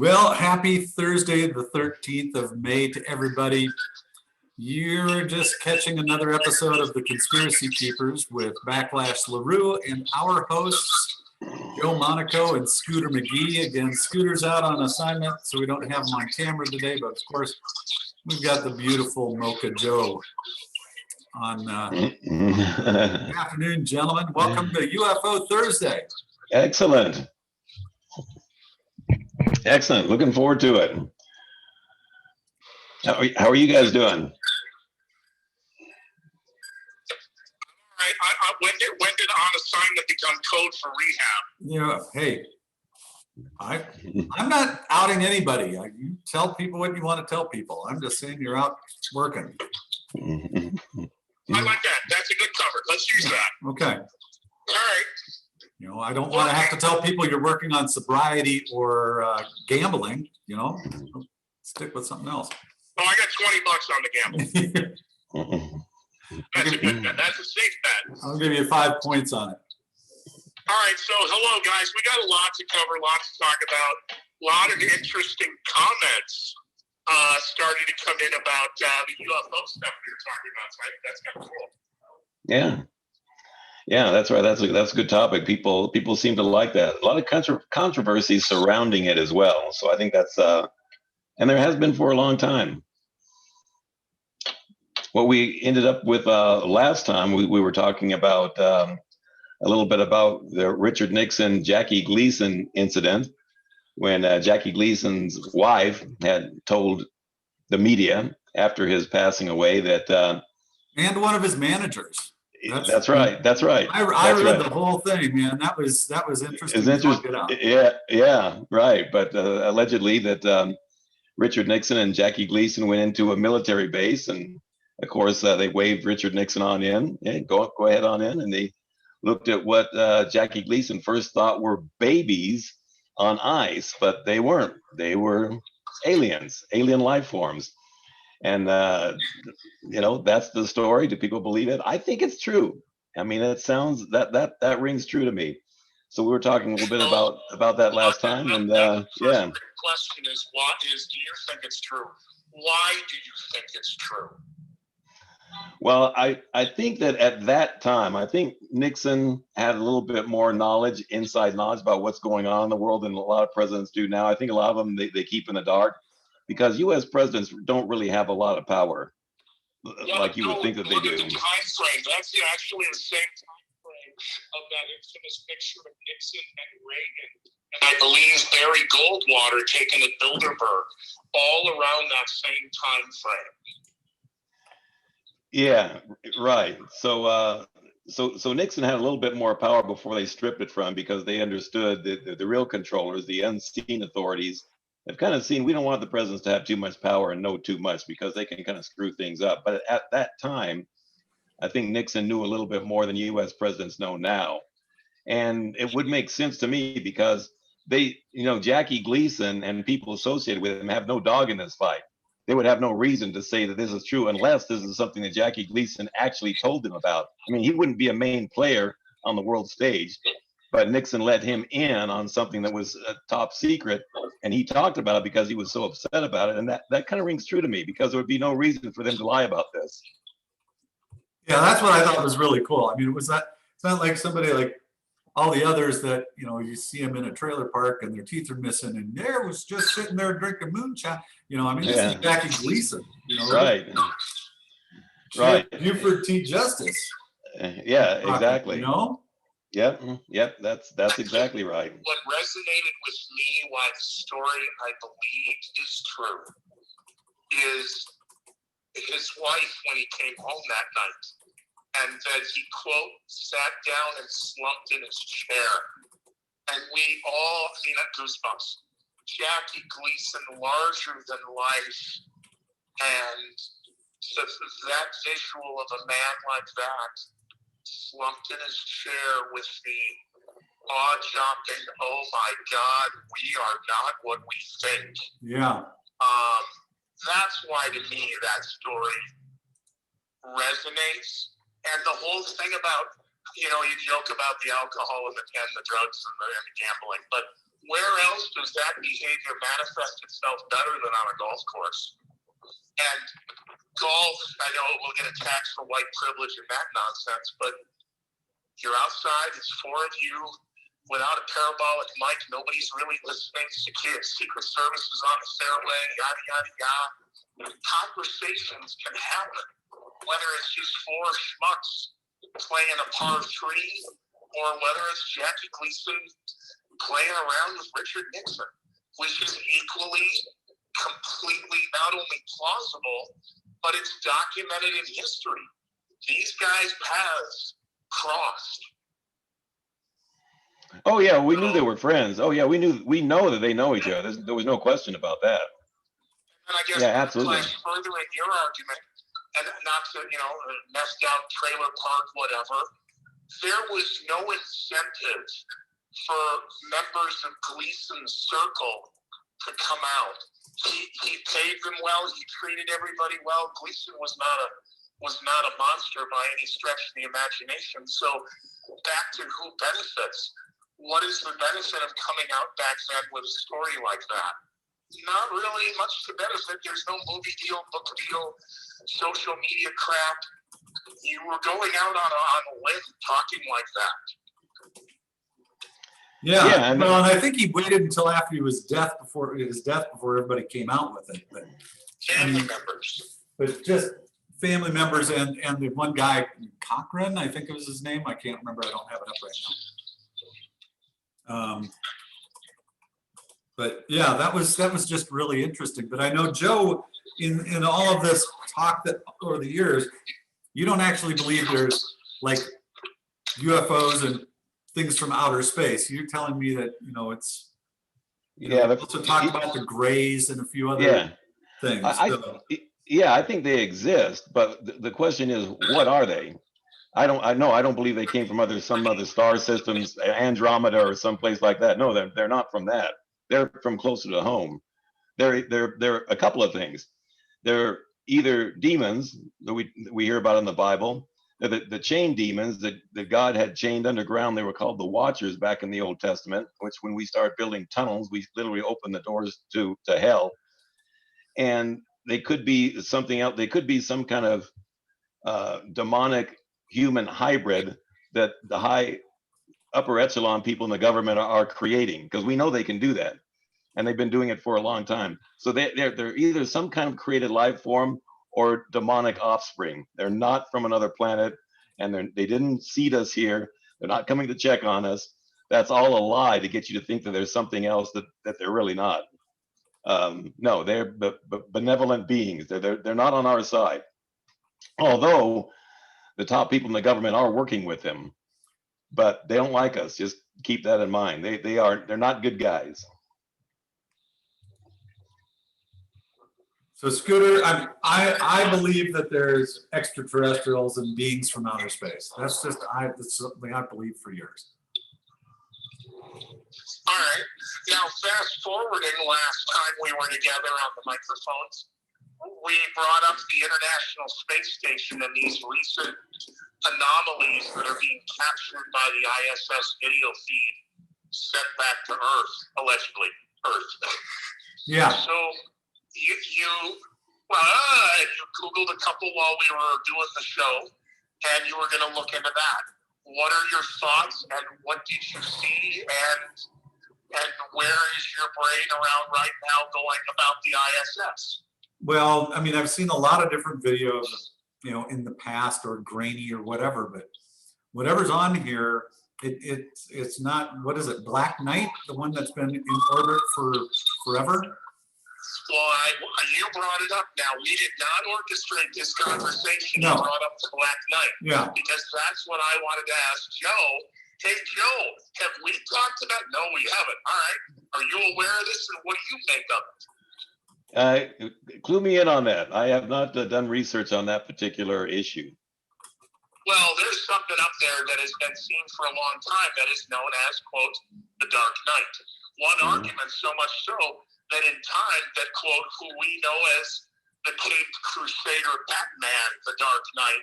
Well, happy Thursday, the 13th of May to everybody. You're just catching another episode of The Conspiracy Keepers with Backlash LaRue and our hosts, Joe Monaco and Scooter McGee. Again, Scooter's out on assignment, so we don't have him on camera today, but of course, we've got the beautiful Mocha Joe on. Good afternoon, gentlemen. Welcome to UFO Thursday. Excellent. Excellent. Looking forward to it. How are you guys doing? When did on assignment become code for rehab? Yeah, hey, I'm not outing anybody. You tell people what you want to tell people. I'm just saying you're out working. I like that. That's a good cover. Let's use that. Okay. All right. I don't want to have to tell people you're working on sobriety or gambling. Stick with something else. Oh, I got $20 on the gamble. That's a safe bet. I'll give you 5 points on it. All right. So, hello, guys. We got a lot to cover, a lot to talk about. A lot of interesting comments started to come in about the UFO stuff we were talking about. So I think that's kind of cool. Yeah, that's right. That's a good topic. People seem to like that. A lot of controversy surrounding it as well. So I think that's and there has been for a long time. What we ended up with last time, we were talking about a little bit about the Richard Nixon, Jackie Gleason incident, when Jackie Gleason's wife had told the media after his passing away that. And one of his managers. That's right. I read the whole thing, man. That was interesting. It's interesting. Yeah, right. But allegedly that Richard Nixon and Jackie Gleason went into a military base, and of course they waved Richard Nixon on in. Yeah, go ahead on in, and they looked at what Jackie Gleason first thought were babies on ice, but they weren't. They were aliens, alien life forms. And that's the story. Do people believe it? I think it's true. I mean, it sounds that rings true to me. So we were talking a little bit about that last time, and the question is, do you think it's true? Why do you think it's true? Well, I think that at that time, I think Nixon had a little bit more knowledge, inside knowledge about what's going on in the world than a lot of presidents do now. I think a lot of them they keep in the dark, because U.S. presidents don't really have a lot of power, like you would think that they do. The time frame. That's actually the same time frame of that infamous picture of Nixon and Reagan, and I believe Barry Goldwater taken at Bilderberg, all around that same time frame. Yeah, right. So Nixon had a little bit more power before they stripped it from him, because they understood that the real controllers, the unseen authorities, have kind of seen we don't want the presidents to have too much power and know too much, because they can kind of screw things up. But at that time, I think Nixon knew a little bit more than U.S. presidents know now. And it would make sense to me, because Jackie Gleason and people associated with him have no dog in this fight. They would have no reason to say that this is true unless this is something that Jackie Gleason actually told them about. I mean, he wouldn't be a main player on the world stage, but Nixon let him in on something that was a top secret, and he talked about it because he was so upset about it. And that kind of rings true to me, because there would be no reason for them to lie about this. Yeah, that's what I thought was really cool. I mean, it's not like somebody like all the others that, you see them in a trailer park and their teeth are missing, and there was just sitting there drinking moonshine. This is Jackie Gleason. Right. Right. Buford T. Justice. Yeah, exactly. Yep, that's exactly right. What resonated with me, why the story I believe is true, is his wife, when he came home that night, and that he, quote, sat down and slumped in his chair. And we all, goosebumps. Jackie Gleason, larger than life, and that visual of a man like that, slumped in his chair with the jaw-dropping, oh my God, we are not what we think. Yeah. That's why, to me, that story resonates. And the whole thing about, you joke about the alcohol and the drugs and the gambling, but where else does that behavior manifest itself better than on a golf course? And golf, I know it will get attacked for white privilege and that nonsense, but you're outside, it's four of you without a parabolic mic, nobody's really listening, Secret Service is on the fairway, yada, yada, yada. Conversations can happen, whether it's just four schmucks playing a par three, or whether it's Jackie Gleason playing around with Richard Nixon, which is equally, completely not only plausible, but it's documented in history. These guys' paths crossed. Oh yeah, we knew they were friends. Oh yeah, we know that they know each other. There was no question about that. And I guess Yeah, absolutely. further in your argument, and not to, messed out trailer park, whatever, there was no incentive for members of Gleason's circle to come out. He paid them well. He treated everybody well. Gleason was not a monster by any stretch of the imagination. So back to who benefits. What is the benefit of coming out back then with a story like that? Not really much to benefit. There's no movie deal, book deal, social media crap. You were going out on a limb talking like that. Yeah, and I think he waited until after his death before everybody came out with it. But Family members. But just family members and the one guy, Cochran, I think it was his name. I can't remember. I don't have it up right now. But yeah, that was just really interesting. But I know, Joe, in all of this talk that over the years, you don't actually believe there's like UFOs and things from outer space. You're telling me that it's also talked about the Greys and a few other things. I think they exist, but the question is, what are they? I don't believe they came from some other star systems, Andromeda or someplace like that. No, they're not from that. They're from closer to home. They're a couple of things. They're either demons that we hear about in the Bible. They're the chain demons that God had chained underground. They were called the Watchers back in the Old Testament, which when we start building tunnels, we literally open the doors to hell. And they could be something else. They could be some kind of demonic human hybrid that the upper echelon people in the government are creating, because we know they can do that, and they've been doing it for a long time. So they're either some kind of created life form or demonic offspring. They're not from another planet, and they didn't seed us here. They're not coming to check on us. That's all a lie to get you to think that there's something else that they're really not. No, they're benevolent beings. They're not on our side, although the top people in the government are working with them, but they don't like us. Just keep that in mind. They're not good guys. So Scooter, I believe that there's extraterrestrials and beings from outer space. That's something I believe for years. All right. Now, fast forwarding last time we were together on the microphones, we brought up the International Space Station and these recent anomalies that are being captured by the ISS video feed sent back to Earth, allegedly Earth. Yeah. So you Googled a couple while we were doing the show, and you were going to look into that. What are your thoughts, and what did you see, and where is your brain around right now going about the ISS? Well, I mean, I've seen a lot of different videos, in the past, or grainy or whatever, but whatever's on here, it's not, what is it, Black Knight, the one that's been in orbit for forever? Well, you brought it up now. We did not orchestrate this conversation. No. You brought up the Black Knight. Yeah. Because that's what I wanted to ask Joe. Hey, Joe, have we talked about? No, we haven't. All right. Are you aware of this, and what do you make of it? Clue me in on that. I have not done research on that particular issue. Well, there's something up there that has been seen for a long time that is known as, quote, the Dark Knight. One argument so much so that in time that, quote, who we know as the Caped Crusader Batman, the Dark Knight,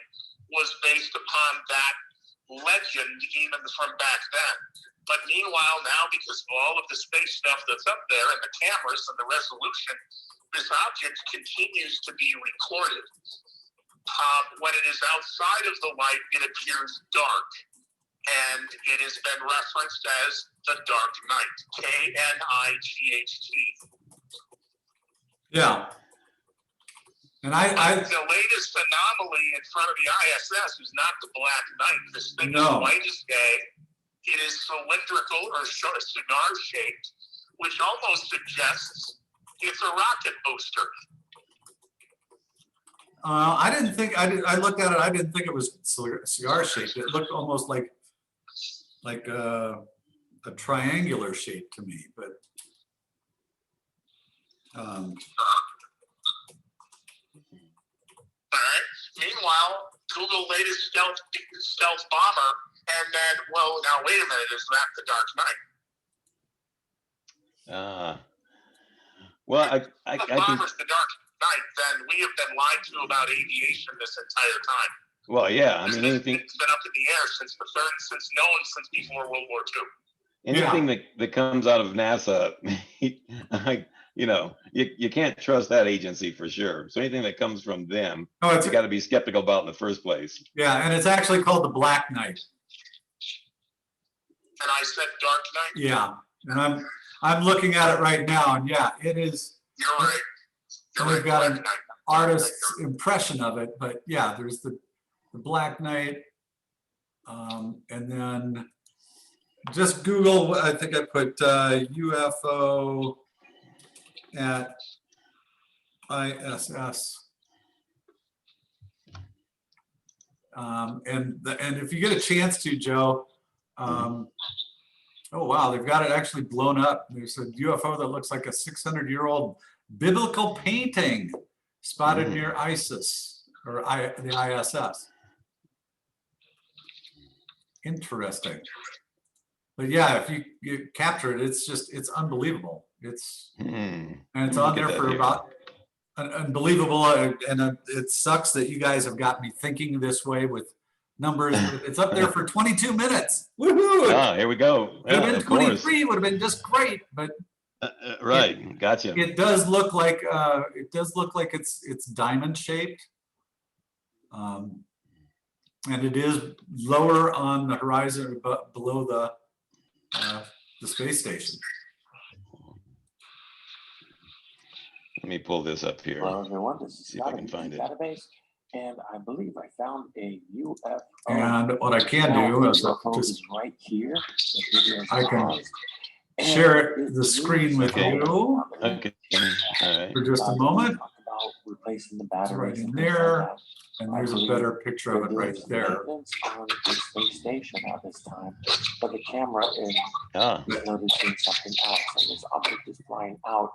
was based upon that legend even from back then. But meanwhile, now because of all of the space stuff that's up there and the cameras and the resolution, this object continues to be recorded. When it is outside of the light, it appears dark. And it has been referenced as the Dark Knight, K-N-I-G-H-T. Yeah. And I The latest anomaly in front of the ISS is not the Black Knight. This thing is No. white as day. It is cylindrical or cigar shaped, which almost suggests it's a rocket booster. I didn't think, I looked at it, I didn't think it was cigar shaped. It looked almost like a triangular shape to me, but All right. Meanwhile, Google latest stealth bomber, and then, well, now wait a minute, is that the Dark Knight? Well, I If can. the bomber's the Dark Knight, then we have been lied to about aviation this entire time. Well, yeah. I mean, anything. It's been up in the air since since before World War II. Anything that comes out of NASA, you can't trust that agency for sure. So anything that comes from them, oh, it's you got to be skeptical about in the first place. yeah, and it's actually called the Black Knight. And I said Dark Knight. Yeah, and I'm looking at it right now, and yeah, it is. You're right. And we've got Black an Knight. artist's impression of it, but yeah, there's the Black Knight, and then just Google. I think I put UFO at ISS, and if you get a chance to, Joe. Oh wow, they've got it actually blown up. There's a UFO that looks like a 600-year-old biblical painting spotted near ISIS or the ISS. Interesting. But yeah, if you capture it, it's unbelievable. And it's on there for about unbelievable. And it sucks that you guys have got me thinking this way with numbers. It's up there for 22 minutes. Woohoo! Ah, here we go. Would have Yeah, been of course. 23, would have been just great, but Right. Gotcha. it does look like it's diamond shaped. And it is lower on the horizon, but below the space station. Let me pull this up here. Hello, everyone. This is See if I can find it. Database, and I believe I found a UFO. And what I can do is UFO just is right here. The video is I can paused, and share it the screen with Okay. you Okay. All right. for just a moment. Talk about replacing the It's batteries right in and things there, like that. and there's a better picture of it right there. Maintenance on the space station at this time, but the camera is Ah, noticing something else, and this object is flying out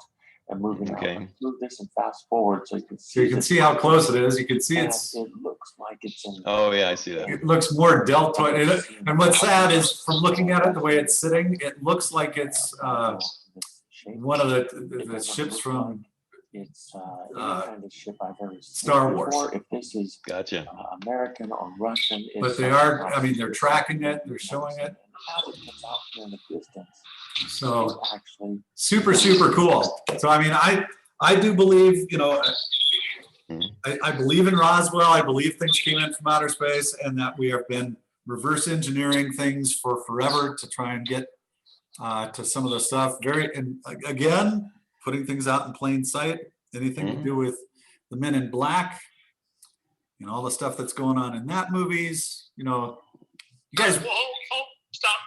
and moving Okay. out. Move this and fast forward so you can see. So you can this see how object, close it is. You can see and it's it looks like it's in. oh yeah, I see that. it looks more deltoid. And what's sad is from looking at it the way it's sitting, it looks like it's one of the ships from It's uh, any kind of ship I've ever seen Star Wars. before. If this is Gotcha. American or Russian, But it's they something are, I I've mean, they're never tracking it, seen. they're showing it. And how it comes out here in the distance So is actually super, super cool. So, I mean, I do believe, I believe in Roswell. I believe things came in from outer space and that we have been reverse engineering things for forever to try and get to some of the stuff. And again, putting things out in plain sight, anything to do with the Men in Black, all the stuff that's going on in that movies, you guys. Well, stop.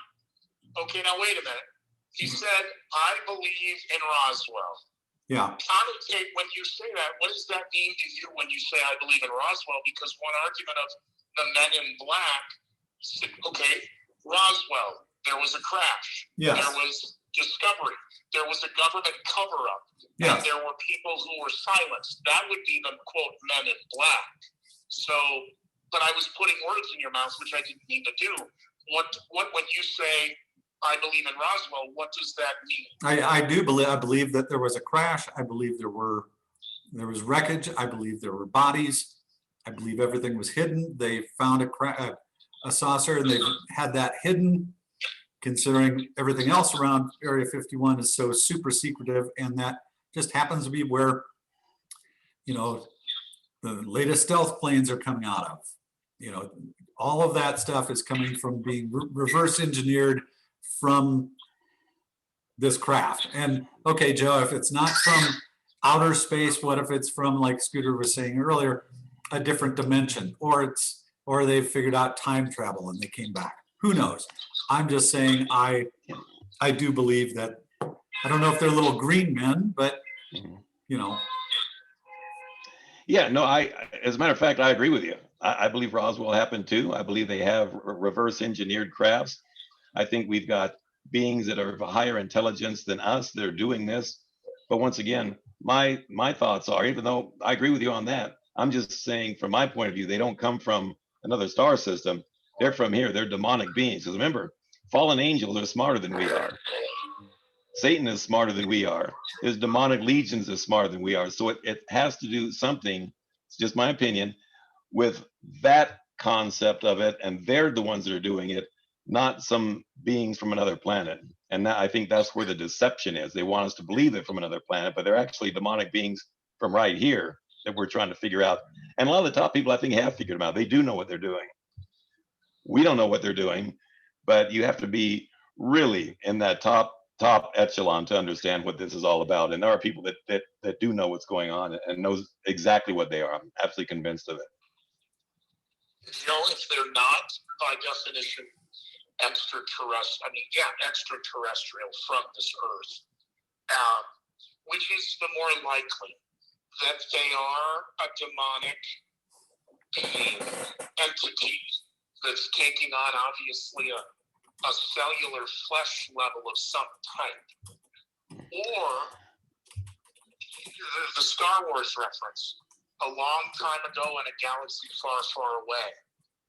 Okay, now wait a minute. He said, I believe in Roswell. Yeah. Connotate when you say that. What does that mean to you when you say I believe in Roswell? Because one argument of the Men in Black, okay, Roswell, there was a crash. Yes. There was discovery. There was a government cover-up. Yes. And there were people who were silenced. That would be the, quote, Men in Black. So, but I was putting words in your mouth, which I didn't mean to do. What when you say, I believe in Roswell, what does that mean? I believe that there was a crash. I believe there was wreckage. I believe there were bodies. I believe everything was hidden. They found a saucer and they had that hidden. considering everything else around Area 51 is so super secretive, and that just happens to be where, the latest stealth planes are coming out of. All of that stuff is coming from being reverse engineered from this craft. And okay, Joe, if it's not from outer space, what if it's from, like Scooter was saying earlier, a different dimension, or they've figured out time travel and they came back? Who knows? I'm just saying, I do believe that. I don't know if they're little green men, but Yeah, no, as a matter of fact, I agree with you. I believe Roswell happened too. I believe they have reverse engineered crafts. I think we've got beings that are of a higher intelligence than us that are doing this. But once again, my thoughts are, even though I agree with you on that, I'm just saying from my point of view, they don't come from another star system. They're from here. They're demonic beings. Because remember, fallen angels are smarter than we are. Satan is smarter than we are. His demonic legions are smarter than we are. So it has to do something, it's just my opinion, with that concept of it. And they're the ones that are doing it, not some beings from another planet. And I think that's where the deception is. They want us to believe it from another planet, but they're actually demonic beings from right here that we're trying to figure out. And a lot of the top people, I think, have figured them out. They do know what they're doing. We don't know what they're doing, but you have to be really in that top echelon to understand what this is all about. And there are people that do know what's going on and knows exactly what they are. I'm absolutely convinced of it. If they're not, by definition, extraterrestrial from this earth, which is the more likely that they are a demonic being entity that's taking on obviously a cellular flesh level of some type, or the Star Wars reference, a long time ago in a galaxy far, far away.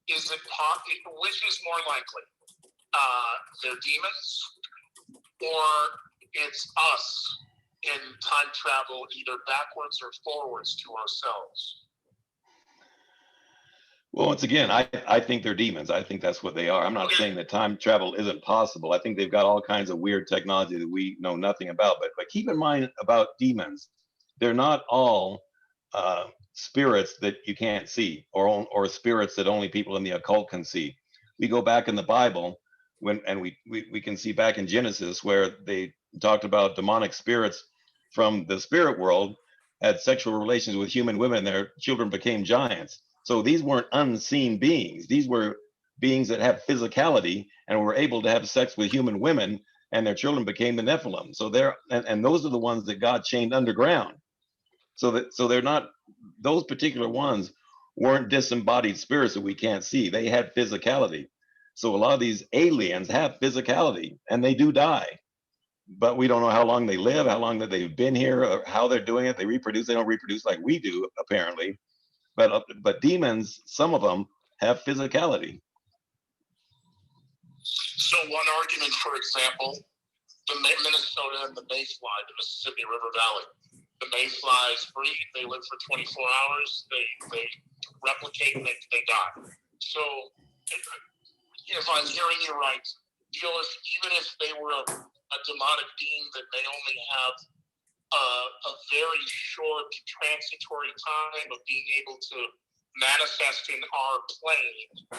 Which is more likely? They're demons, or it's us in time travel, either backwards or forwards to ourselves? Well, once again, I think they're demons. I think that's what they are. I'm not saying that time travel isn't possible. I think they've got all kinds of weird technology that we know nothing about. But keep in mind about demons, they're not all spirits that you can't see, or spirits that only people in the occult can see. We go back in the Bible and we can see back in Genesis where they talked about demonic spirits from the spirit world had sexual relations with human women. Their children became giants. So these weren't unseen beings. These were beings that have physicality and were able to have sex with human women, and their children became the Nephilim. So and those are the ones that God chained underground. So they're not, those particular ones weren't disembodied spirits that we can't see. They had physicality. So a lot of these aliens have physicality and they do die, but we don't know how long they live, how long that they've been here, or how they're doing it. They reproduce. They don't reproduce like we do, apparently. But demons, some of them have physicality. So one argument, for example, the Minnesota and the mayfly, the Mississippi River Valley. The mayflies breed, they live for 24 hours, they replicate, and they die. So if I'm hearing you right, even if they were a demonic being that may only have a very short transitory time of being able to manifest in our plane,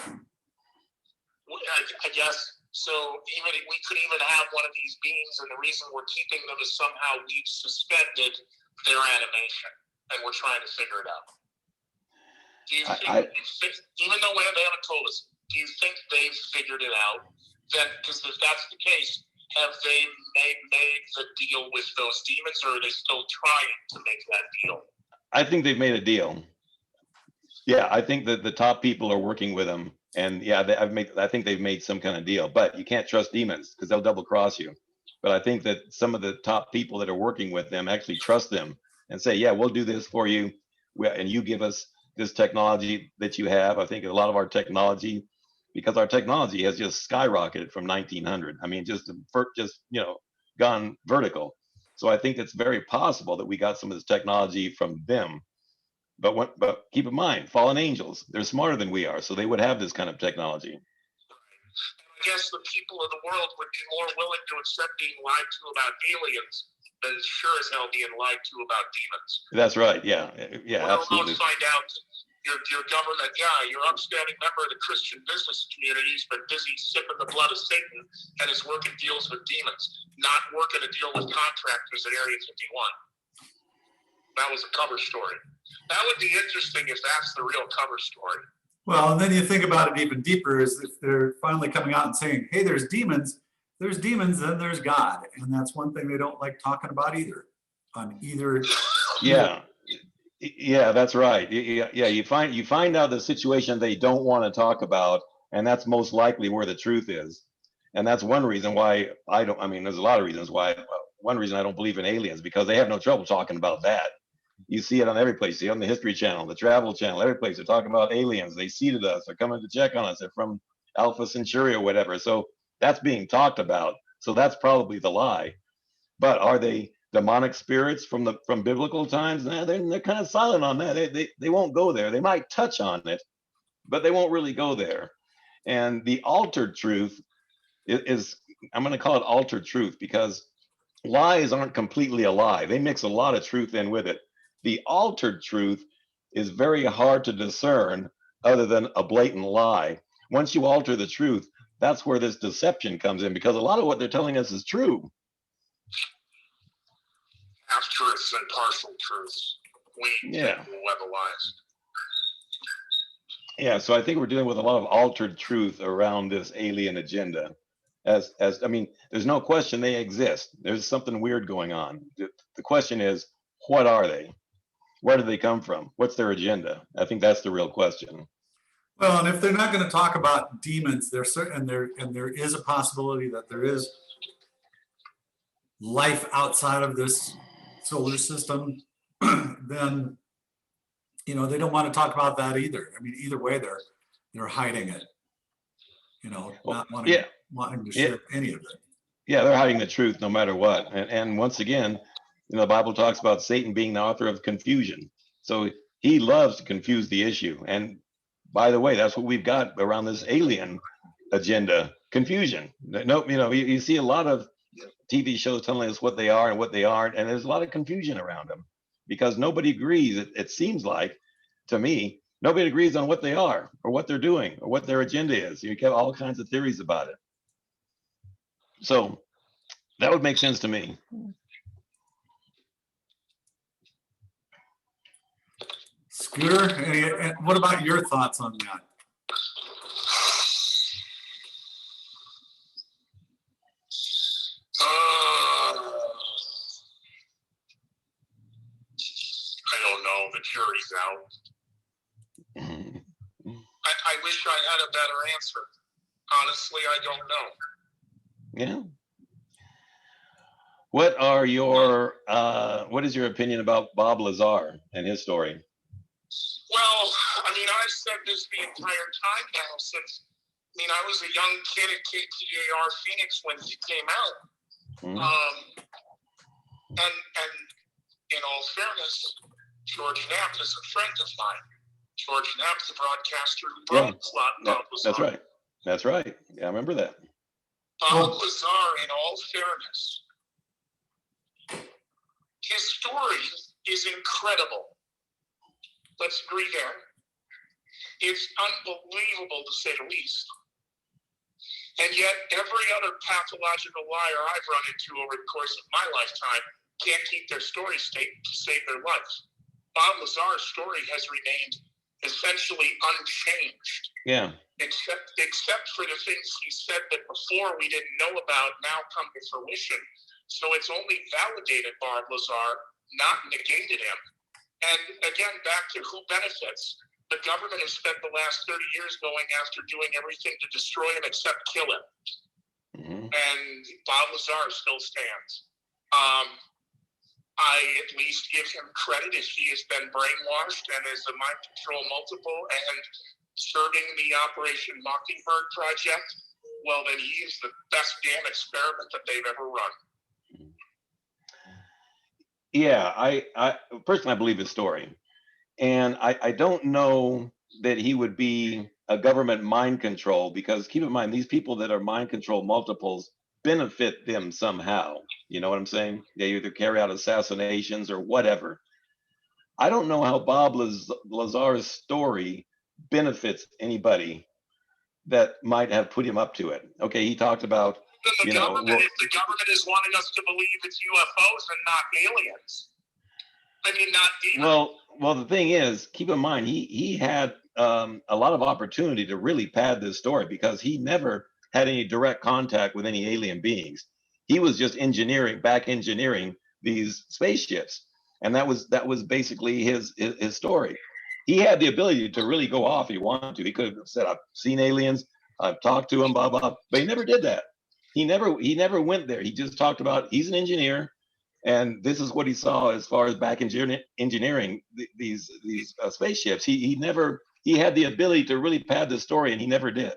I guess. So we could even have one of these beings, and the reason we're keeping them is somehow we've suspended their animation, and we're trying to figure it out. Do you think, even though they haven't told us, do you think they've figured it out? Then, because if that's the case, have they made the deal with those demons, or are they still trying to make that deal? I think they've made a deal. Yeah, I think that the top people are working with them, and yeah, I think they've made some kind of deal. But you can't trust demons because they'll double cross you. But I think that some of the top people that are working with them actually trust them and say, yeah, we'll do this for you, and you give us this technology that you have. I think a lot of our technology, because our technology has just skyrocketed from 1900. I mean, just gone vertical. So I think it's very possible that we got some of this technology from them. But keep in mind, fallen angels, they're smarter than we are, so they would have this kind of technology. I guess the people of the world would be more willing to accept being lied to about aliens than sure as hell being lied to about demons. That's right. Yeah. Yeah, We'll absolutely. find out your government, your upstanding member of the Christian business community's been busy sipping the blood of Satan and is working deals with demons, not working a deal with contractors at Area 51. That was a cover story. That would be interesting if that's the real cover story. Well, and then you think about it even deeper is if they're finally coming out and saying, hey, there's demons, then there's God. And that's one thing they don't like talking about either. On either. Yeah. Yeah, that's right. Yeah, you find out the situation they don't want to talk about, and that's most likely where the truth is. And that's one reason why there's a lot of reasons why. One reason I don't believe in aliens, because they have no trouble talking about that. You see it on every place. You see it on the History Channel, the Travel Channel, every place. They're talking about aliens. They seeded us. They're coming to check on us. They're from Alpha Centauri or whatever. So that's being talked about. So that's probably the lie. But are they demonic spirits from biblical times? Nah, they're kind of silent on that. They won't go there. They might touch on it, but they won't really go there. And the altered truth is I'm going to call it altered truth, because lies aren't completely a lie. They mix a lot of truth in with it. The altered truth is very hard to discern other than a blatant lie. Once you alter the truth, that's where this deception comes in, because a lot of what they're telling us is true. Half truths and partial truths. We weaponized. Yeah, so I think we're dealing with a lot of altered truth around this alien agenda. As I mean, there's no question they exist. There's something weird going on. The question is, what are they? Where do they come from? What's their agenda? I think that's the real question. Well, and if they're not going to talk about demons, there is a possibility that there is life outside of this solar system, then they don't want to talk about that either. I mean, either way, they're hiding it. Not wanting to share any of it. Yeah, they're hiding the truth no matter what. And once again, the Bible talks about Satan being the author of confusion. So he loves to confuse the issue. And by the way, that's what we've got around this alien agenda: confusion. You see a lot of TV shows telling us what they are and what they aren't, and there's a lot of confusion around them because nobody agrees. It seems like, to me, nobody agrees on what they are or what they're doing or what their agenda is. You get all kinds of theories about it. So that would make sense to me. Scooter, what about your thoughts on that? I don't know. The jury's out. I wish I had a better answer. Honestly, I don't know. Yeah. What is your opinion about Bob Lazar and his story? Well, I mean, I've said this the entire time now since, I was a young kid at KTAR Phoenix when he came out. And in all fairness, George Knapp is a friend of mine. George Knapp, the broadcaster who brought Bob Lazar. That's right. Yeah, I remember that. Bob Lazar, in all fairness, his story is incredible. Let's agree there. It's unbelievable, to say the least. And yet, every other pathological liar I've run into over the course of my lifetime can't keep their story straight to save their life. Bob Lazar's story has remained essentially unchanged. Yeah. Except for the things he said that before we didn't know about now come to fruition. So it's only validated Bob Lazar, not negated him. And again, back to who benefits. The government has spent the last 30 years going after doing everything to destroy him except kill him. And Bob Lazar still stands. I at least give him credit if he has been brainwashed and is a mind control multiple and serving the Operation Mockingbird project. Well, then he is the best damn experiment that they've ever run. Yeah, I personally, I believe his story. And I don't know that he would be a government mind control, because keep in mind, these people that are mind control multiples benefit them somehow. You know what I'm saying? They either carry out assassinations or whatever. I don't know how Bob Lazar's story benefits anybody that might have put him up to it. Okay, he talked about, The government, if the government is wanting us to believe it's UFOs and not aliens. I mean, not demons. well, the thing is, keep in mind, he had a lot of opportunity to really pad this story, because he never had any direct contact with any alien beings. He was just back engineering these spaceships, and that was basically his story. He had the ability to really go off if he wanted to. He could have said, "I've seen aliens, I've talked to them, blah blah," but he never did that. He never went there. He just talked about he's an engineer, and this is what he saw as far as back engineering these spaceships. He had the ability to really pad the story, and he never did.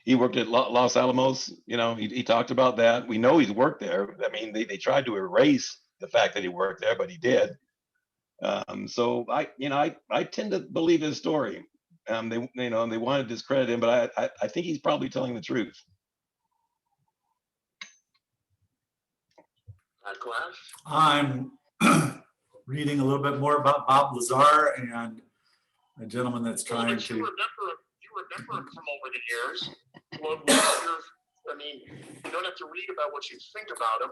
He worked at Los Alamos. He talked about that. We know he's worked there. I mean, they tried to erase the fact that he worked there, but he did. So I tend to believe his story. They want to discredit him, but I think he's probably telling the truth. I'm reading a little bit more about Bob Lazar and a gentleman that's trying But to. you remember from over the years. I mean, you don't have to read about what you think about him.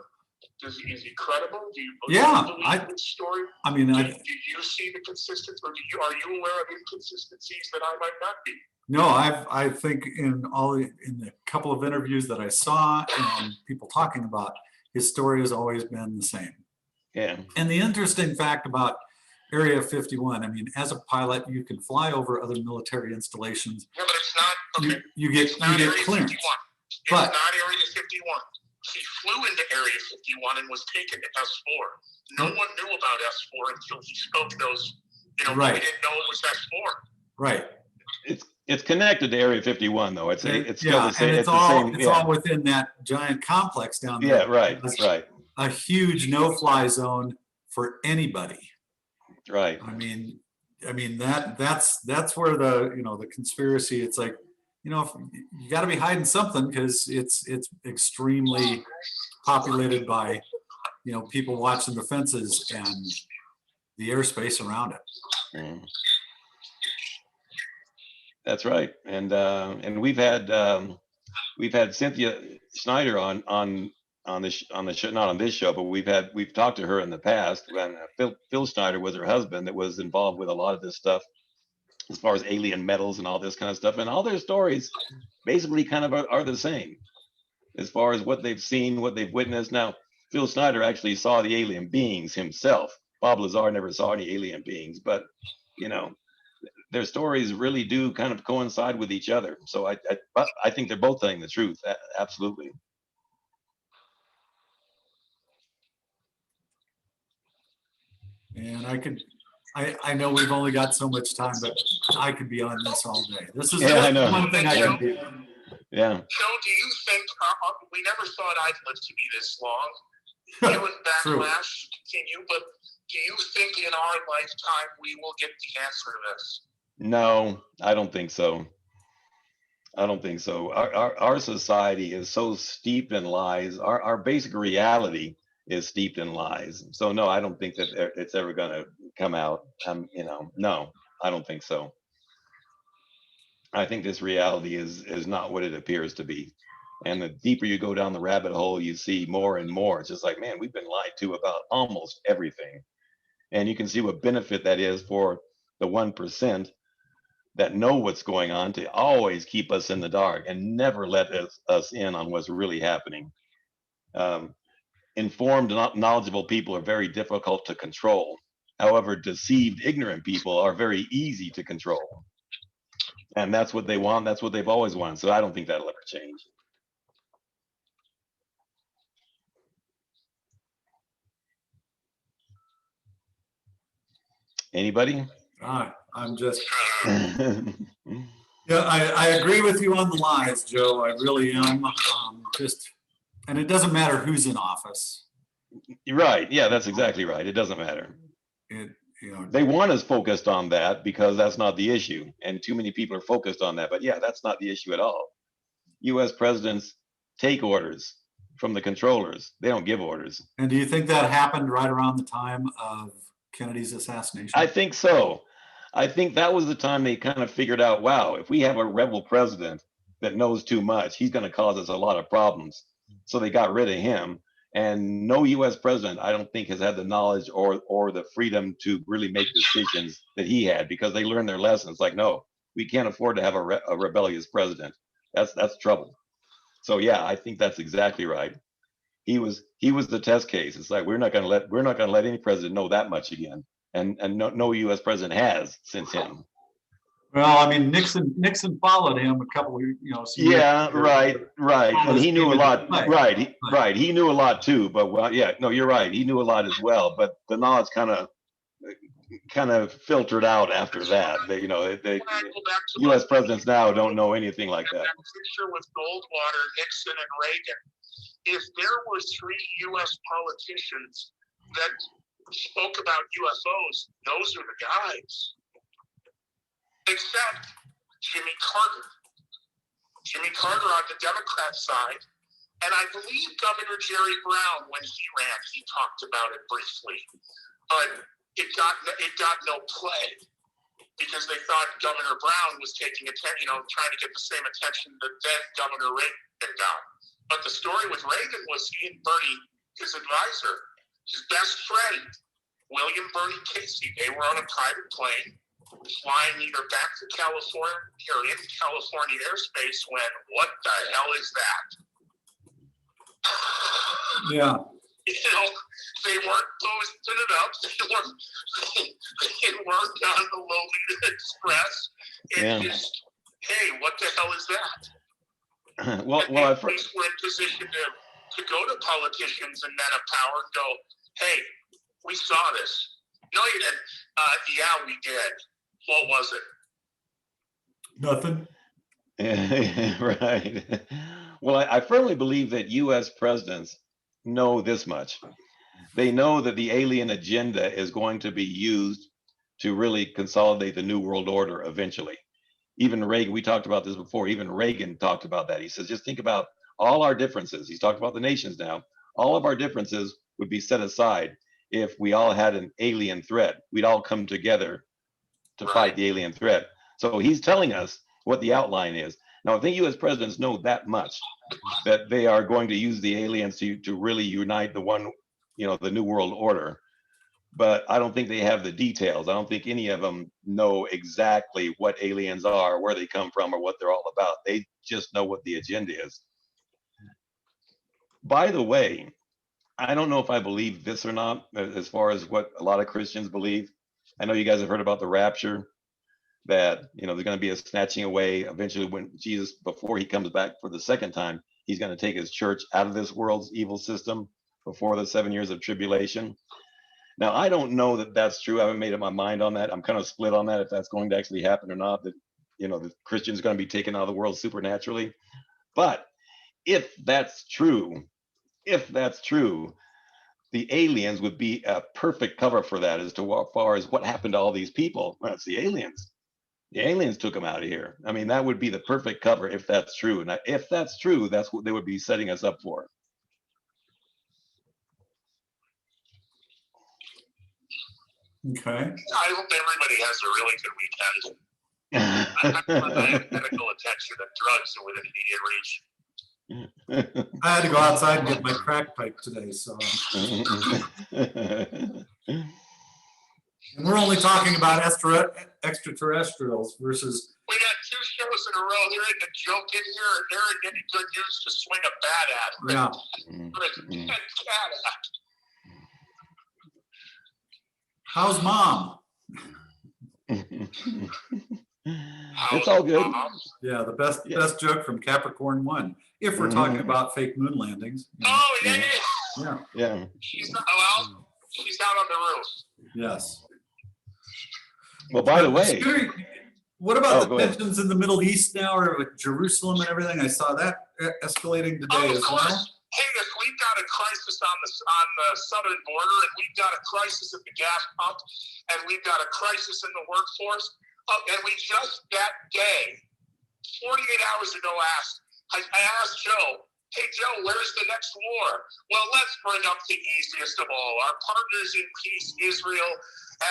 Is he credible? Do you believe his story? I mean, do you see the consistency, or are you aware of inconsistencies that I might not be? No, I think in the couple of interviews that I saw and people talking about, his story has always been the same. Yeah. And the interesting fact about Area 51, I mean, as a pilot, you can fly over other military installations. Yeah, but it's not. Okay. You get Area clearance. 51. It's But not Area 51. He flew into Area 51 and was taken to S4. No one knew about S4 until he spoke those. Right. We didn't know it was S4. Right. It's connected to Area 51 though. It's still the same. And it's all within that giant complex down there. Yeah, right, right. A huge no-fly zone for anybody. Right. I mean that's where the conspiracy. It's like, if you got to be hiding something, because it's extremely populated by people watching the fences and the airspace around it. Mm. That's right, and we've had Cynthia Schneider on the show, not on this show, but we've talked to her in the past. When Phil Schneider was her husband, that was involved with a lot of this stuff, as far as alien metals and all this kind of stuff, and all their stories basically kind of are the same, as far as what they've seen, what they've witnessed. Now, Phil Schneider actually saw the alien beings himself. Bob Lazar never saw any alien beings, but their stories really do kind of coincide with each other. So I think they're both telling the truth. Absolutely. And I know we've only got so much time, but I could be on this all day. This is I know. one thing I can do. Yeah. Joe, do you think we never thought I'd live to be this long? You and Backlash continue, but do you think in our lifetime we will get the answer to this? No, I don't think so. I don't think so. Our society is so steeped in lies. Our basic reality is steeped in lies. So no, I don't think that it's ever going to come out. No, I don't think so. I think this reality is not what it appears to be. And the deeper you go down the rabbit hole, you see more and more. It's just like, man, we've been lied to about almost everything. And you can see what benefit that is for the 1% that know what's going on, to always keep us in the dark and never let us in on what's really happening. Informed, knowledgeable people are very difficult to control. However, deceived, ignorant people are very easy to control. And that's what they want. That's what they've always wanted. So I don't think that'll ever change. Anybody? I'm just, I agree with you on the lies, Joe. I really am. And it doesn't matter who's in office. You're right. Yeah, that's exactly right. It doesn't matter. They want us focused on that because that's not the issue. And too many people are focused on that. But yeah, that's not the issue at all. US presidents take orders from the controllers. They don't give orders. And do you think that happened right around the time of Kennedy's assassination? I think so. I think that was the time they kind of figured out, wow, if we have a rebel president that knows too much, he's going to cause us a lot of problems. So they got rid of him. And no US president, I don't think, has had the knowledge or the freedom to really make decisions that he had, because they learned their lessons. Like, no, we can't afford to have a rebellious president. That's trouble. So yeah, I think that's exactly right. He was the test case. It's like we're not going to let any president know that much again, and no US president has since him. Well, I mean, Nixon followed him a couple of, some years Yeah, later. right. And he knew a lot. Right. Right. He knew a lot too. But well, yeah, no, you're right. He knew a lot as well. But the knowledge kind of filtered out after that. They, U.S. presidents now don't know anything like that. That picture with Goldwater, Nixon, and Reagan. If there were 3 U.S. politicians that spoke about UFOs, those are the guys. Except Jimmy Carter. Jimmy Carter on the Democrat side. And I believe Governor Jerry Brown, when he ran, he talked about it briefly. But it got no play because they thought Governor Brown was taking attention, trying to get the same attention that then Governor Reagan got. But the story with Reagan was he and Bernie, his advisor, his best friend, William Bernie Casey, they were on a private plane flying either back to California or in California airspace when, what the hell is that? Yeah. They weren't posting it up. They weren't on the Lolita Express. Yeah. Just, hey, what the hell is that? Well, At least we're in position to go to politicians and men of power and go, hey, we saw this. No, you didn't. Yeah, we did. What was it? Nothing. Right. Well, I firmly believe that U.S. presidents know this much. They know that the alien agenda is going to be used to really consolidate the New World Order eventually. Even Reagan, we talked about this before, even Reagan talked about that. He says, just think about all our differences. He's talked about the nations now. All of our differences would be set aside if we all had an alien threat. We'd all come together to fight the alien threat. So he's telling us what the outline is. Now, I think U.S. presidents know that much, that they are going to use the aliens to really unite the New World Order. But I don't think they have the details. I don't think any of them know exactly what aliens are, where they come from, or what they're all about. They just know what the agenda is. By the way, I don't know if I believe this or not, as far as what a lot of Christians believe. I know you guys have heard about the rapture, that there's going to be a snatching away eventually when Jesus, before he comes back for the second time, he's going to take his church out of this world's evil system before the 7 years of tribulation. Now, I don't know that that's true. I haven't made up my mind on that. I'm kind of split on that, if that's going to actually happen or not, that the Christians are going to be taken out of the world supernaturally. But if that's true, the aliens would be a perfect cover for that, as far as what happened to all these people. Well, it's the aliens. The aliens took them out of here. I mean, that would be the perfect cover if that's true. And if that's true, that's what they would be setting us up for. Okay. I hope everybody has a really good weekend. I have medical attention and drugs are within immediate reach. I had to go outside and get my crack pipe today, so. And we're only talking about extraterrestrials versus. We got 2 shows in a row. There ain't a joke in here, and there ain't any good news to swing a bat at. Yeah. But a dead cat at. How's mom? It's all good. Yeah, the best joke from Capricorn 1. If we're talking about fake moon landings. Oh, yeah. Yeah. She's out on the roof. Yes. Well, by the way, what about the go ahead. tensions in the Middle East now, or with Jerusalem and everything? I saw that escalating today as well. hey, if we've got a crisis on the southern border, and we've got a crisis at the gas pump, and we've got a crisis in the workforce, and we just that day, 48 hours ago, I asked Joe, hey, Joe, where's the next war? Well, let's bring up the easiest of all, our partners in peace, Israel,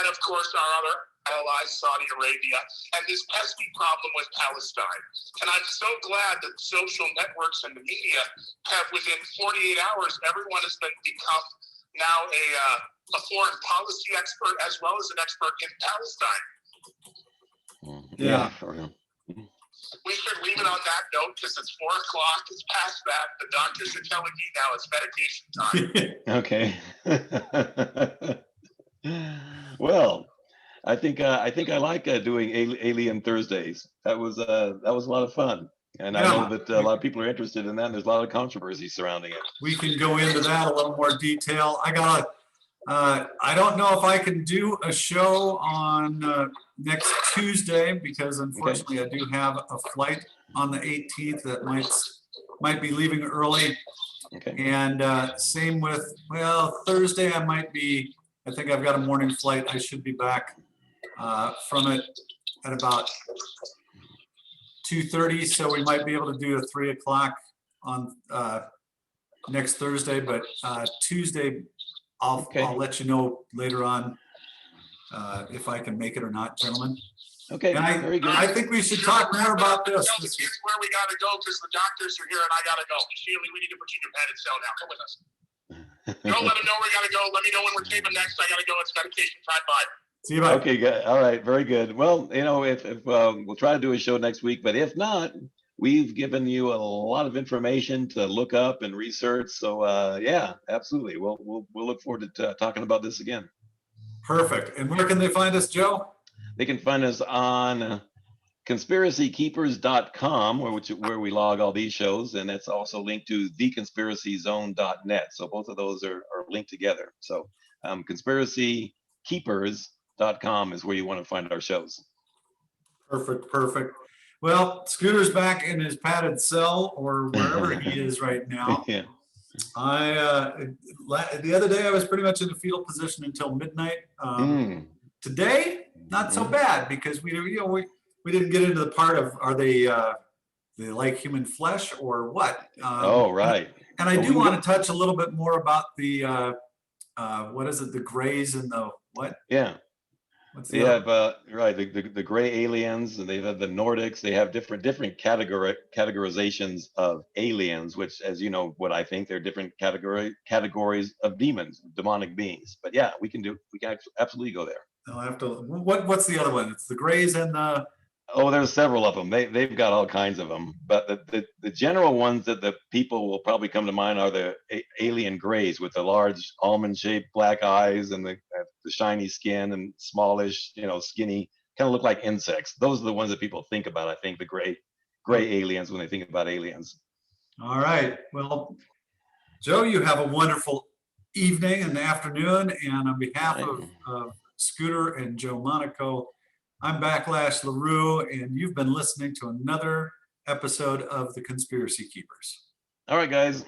and of course our other allies, Saudi Arabia, and this pesky problem with Palestine. And I'm so glad that social networks and the media have, within 48 hours, everyone has become now a foreign policy expert as well as an expert in Palestine. Yeah. We should leave it on that note because it's 4 o'clock. It's past that. The doctors are telling me now it's medication time. Okay. Well, I think I like doing Alien Thursdays. That was a lot of fun, and I know that a lot of people are interested in that. And there's a lot of controversy surrounding it. We can go into that a little more detail. I don't know if I can do a show on next Tuesday because unfortunately I do have a flight on the 18th that might be leaving early. Okay. And same with, Thursday I think I've got a morning flight. I should be back from it at about 2:30. So we might be able to do a 3 o'clock on next Thursday, but Tuesday, I'll let you know later on if I can make it or not, gentlemen. Okay, And very good. I think we should talk more about this. Here's where we got to go because the doctors are here and I got to go. Sheely, we need to put you in your padded cell now. Come with us. Go let them know we got to go. Let me know when we're taping next. I got to go. It's medication time. Bye. See you, bye. Okay, good. All right, very good. Well, if we'll try to do a show next week, but if not, we've given you a lot of information to look up and research. So yeah, absolutely. We'll look forward to talking about this again. Perfect. And where can they find us, Joe? They can find us on conspiracykeepers.com, where we log all these shows, and it's also linked to theconspiracyzone.net. So both of those are linked together. So conspiracykeepers.com is where you want to find our shows. Perfect. Well, Scooter's back in his padded cell or wherever he is right now. Yeah. The other day I was pretty much in the fetal position until midnight. Today, not so bad because we didn't get into the part of are they like human flesh or what? Right. And I do want to touch a little bit more about the what is it? The grays and the what? Yeah. What's They have the gray aliens, and they have the Nordics. They have different categorizations of aliens, which, as you know, what I think they're different categories of demons, demonic beings. But yeah, we can absolutely go there. I'll have to. What's the other one? It's the grays and the. Oh, there's several of them. They've got all kinds of them. But the general ones that the people will probably come to mind are the alien grays with the large almond-shaped black eyes and the shiny skin and smallish, skinny, kind of look like insects. Those are the ones that people think about. I think the gray aliens when they think about aliens. All right. Well, Joe, you have a wonderful evening and afternoon. And on behalf of Scooter and Joe Monaco, I'm Backlash LaRue, and you've been listening to another episode of The Conspiracy Keepers. All right, guys.